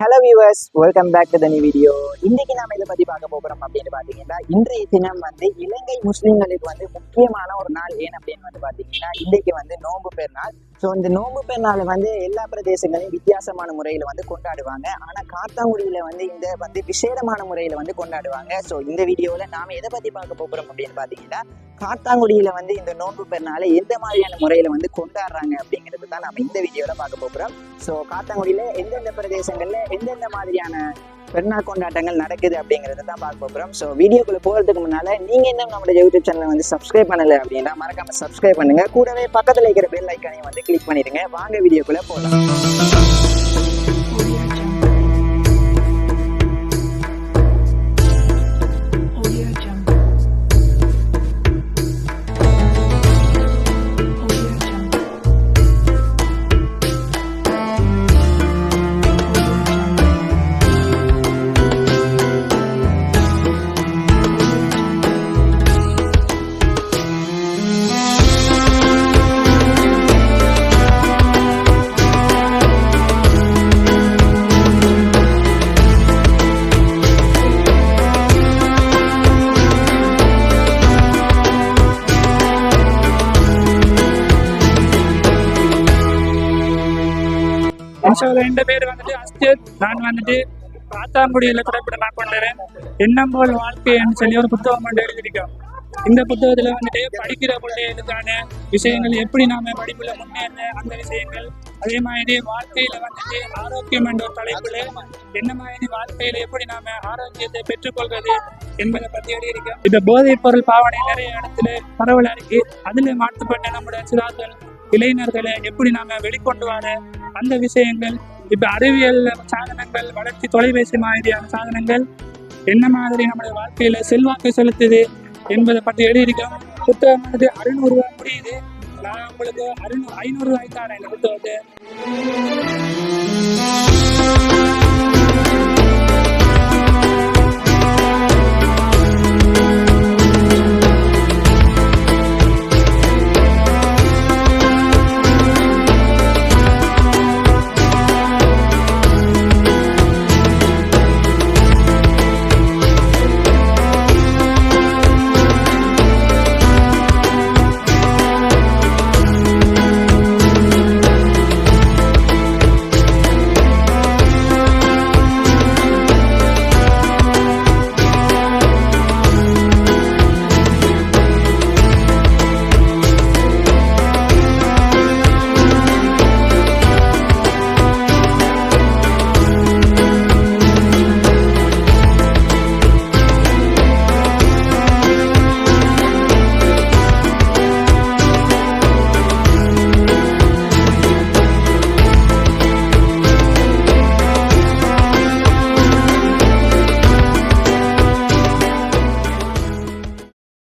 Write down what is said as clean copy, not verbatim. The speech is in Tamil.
Hello viewers, welcome back to the new video. இன்னைக்கு நாம இதை பத்தி பார்க்க போறோம் அப்படின்னு பாத்தீங்கன்னா, இன்றைய தினம் இலங்கை முஸ்லிம்களுக்கு முக்கியமான ஒரு நாள். ஏன் அப்படின்னு பாத்தீங்கன்னா, இன்னைக்கு நோன்பு பெருநாள். ஸோ இந்த நோன்பு பெருநாள் எல்லா பிரதேசங்களையும் வித்தியாசமான முறையில கொண்டாடுவாங்க. ஆனா காத்தாங்குடியில இந்த விசேடமான முறையில கொண்டாடுவாங்க. ஸோ இந்த வீடியோல நாம எதை பத்தி பார்க்க போறோம் அப்படின்னு பாத்தீங்கன்னா, காத்தாங்குடியில இந்த நோன்பு பெருநாளை எந்த மாதிரியான முறையில கொண்டாடுறாங்க அப்படிங்கிறது தான் நம்ம இந்த வீடியோல பார்க்க போறோம். ஸோ காத்தாங்குடியில எந்தெந்த பிரதேசங்கள்ல எந்தெந்த மாதிரியான பெருநாள் கொண்டாட்டங்கள் நடக்குது அப்படிங்கறத தான் பார்க்க போறோம். ஸோ வீடியோக்குள்ள போறதுக்கு முன்னால நீங்க என்ன நம்மளோட யூடியூப் சேனலை சப்ஸ்கிரைப் பண்ணல அப்படின்னா மறக்காம சப்ஸ்கிரைப் பண்ணுங்க. கூடவே பக்கத்துல இருக்கிற பெல் ஐக்கானையும் கிளிக் பண்ணிடுங்க. வாங்க வீடியோக்குள்ள போகலாம். என் பேர் அஸ்ஜத். நான் காத்தாங்குடியில திரைப்பட நான் கொண்டுறேன். எண்ணம் போல் வாழ்க்கைன்னு சொல்லி ஒரு புத்தகம் எழுதியிருக்கோம். இந்த புத்தகத்துல படிக்கிற பிள்ளைகளுக்கான விஷயங்கள், எப்படி நாம படிப்புல முன்னேற அந்த விஷயங்கள், அதே மாதிரி வாழ்க்கையில ஆரோக்கியம் என்ற ஒரு தலைப்புல என்ன மாதிரி வாழ்க்கையில எப்படி நாம ஆரோக்கியத்தை பெற்றுக்கொள்வது என்பதை பத்தி எழுதியிருக்கோம். இந்த போதைப் பொருள் பாவனை நிறைய இடத்துல பரவலா இருக்கு. அதுல மாற்றப்பட்ட நம்முடைய சிறார்கள் இளைஞர்களை எப்படி நாம வெளிக்கொண்டு வர அந்த விஷயங்கள், இப்ப அறிவியல் சாதனங்கள் வளர்ச்சி, தொலைபேசி மாதிரியான சாதனங்கள் என்ன மாதிரி நம்முடைய வாழ்க்கையில செல்வாக்கு செலுத்துது என்பதை பற்றி எழுதியிருக்கோம். புத்தகம் 600 ரூபாய் முடியுது. நான் உங்களுக்கு 500 ரூபாய்க்கான இந்த புத்தகத்தை